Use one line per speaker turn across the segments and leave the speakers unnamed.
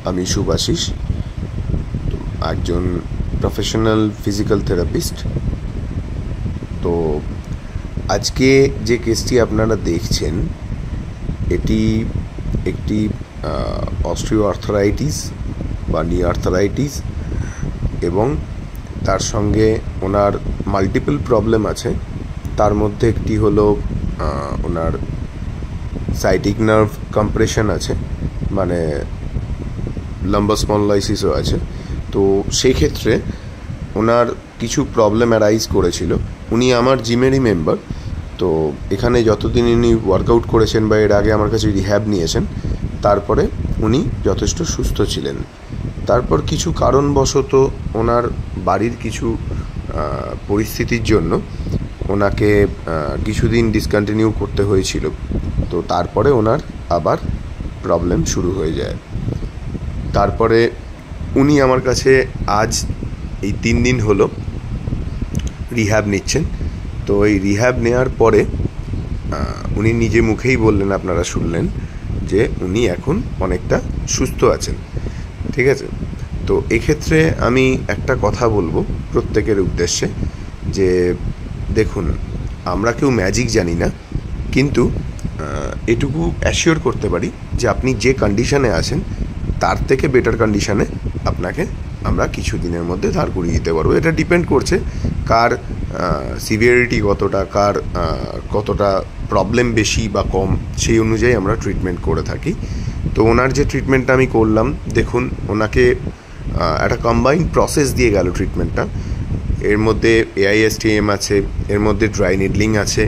আমি শুভাশিস, একজন professional physical therapist. তো আজকে যে কেসটি আপনারা দেখছেন এটি একটি অস্ট্রিও আর্থারাইটিস বা নি আর্থারাইটিস, এবং তার সঙ্গে ওনার মাল্টিপল প্রবলেম আছে। তার মধ্যে একটি হলো ওনার সাইটিক নার্ভ কম্প্রেশন আছে, মানে লাম্বার স্পন্ডলাইসিসও আছে। তো সেই ক্ষেত্রে ওনার কিছু প্রবলেম অ্যারাইজ করেছিল। উনি আমার জিমেরই মেম্বার। তো এখানে যতদিন উনি ওয়ার্কআউট করেছেন বা এর আগে আমার কাছে রিহ্যাব নিয়েছেন, তারপরে উনি যথেষ্ট সুস্থ ছিলেন। তারপর কিছু কারণবশত ওনার বাড়ির কিছু পরিস্থিতির জন্য ওনাকে কিছুদিন ডিসকন্টিনিউ করতে হয়েছিল। তো তারপরে ওনার আবার প্রবলেম শুরু হয়ে যায়। তারপরে উনি আমার কাছে আজ এই 3 দিন হলো রিহ্যাব নিচ্ছেন। তো এই রিহ্যাব নেওয়ার পরে উনি নিজে মুখেই বললেন, আপনারা শুনলেন, যে উনি এখন অনেকটা সুস্থ আছেন। ঠিক আছে? তো এক্ষেত্রে আমি একটা কথা বলবো প্রত্যেকের উদ্দেশ্যে, যে দেখুন, আমরা কেউ ম্যাজিক জানি না, কিন্তু এটুকু অ্যাসিওর করতে পারি যে আপনি যে কন্ডিশনে আছেন তার থেকে বেটার কন্ডিশনে আপনাকে আমরা কিছু দিনের মধ্যে ধার করিয়ে দিতে পারবো। এটা ডিপেন্ড করছে কার সিভিয়ারিটি কতটা, কার কতটা প্রবলেম বেশি বা কম, সেই অনুযায়ী আমরা ট্রিটমেন্ট করে থাকি। তো ওনার যে ট্রিটমেন্টটা আমি করলাম, দেখুন, ওনাকে একটা কম্বাইন্ড প্রসেস দিয়ে গেল ট্রিটমেন্টটা। এর মধ্যে AISTM আছে, এর মধ্যে ড্রাই নিডলিং আছে,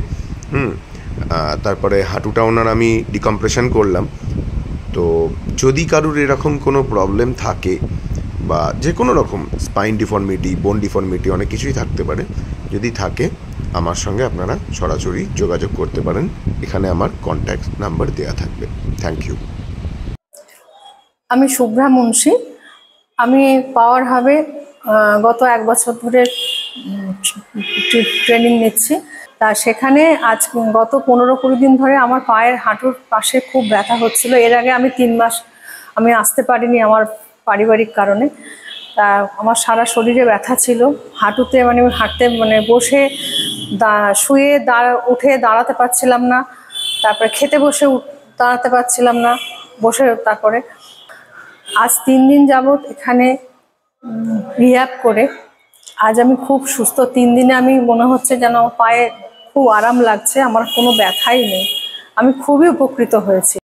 তারপরে হাঁটুটা ওনার আমি ডিকম্প্রেশন করলাম। তো যদি কারুর এরকম কোনো প্রবলেম থাকে বা যে কোনো রকম স্পাইন ডিফর্মিটি, বোন ডিফর্মিটি, অনেক কিছুই থাকতে পারে, যদি থাকে আমার সঙ্গে আপনারা সরাসরি যোগাযোগ করতে পারেন। এখানে আমার কন্ট্যাক্ট নাম্বার দেওয়া থাকবে। Thank you.
আমি শুভ্রা মুন্সি। আমি পাওয়ার হাবে গত 1 বছর ধরে ট্রেনিং নিচ্ছি। তা সেখানে আজ গত 15-20 দিন ধরে আমার পায়ের হাঁটুর পাশে খুব ব্যথা হচ্ছিল। এর আগে আমি 3 মাস আমি আসতে পারিনি আমার পারিবারিক কারণে। তা আমার সারা শরীরে ব্যথা ছিল, হাঁটুতে মানে হাঁটতে মানে বসে শুয়ে উঠে দাঁড়াতে পারছিলাম না, তারপরে খেতে বসে দাঁড়াতে পারছিলাম না, বসে। তারপরে আজ 3 দিন যাবৎ এখানে রিহ্যাব করে আজ আমি খুব সুস্থ। 3 দিনে আমি মনে হচ্ছে যেন আমার পায়ে খুব আরাম লাগছে, আমার কোনো ব্যথাই নেই। আমি খুবই উপকৃত হয়েছি।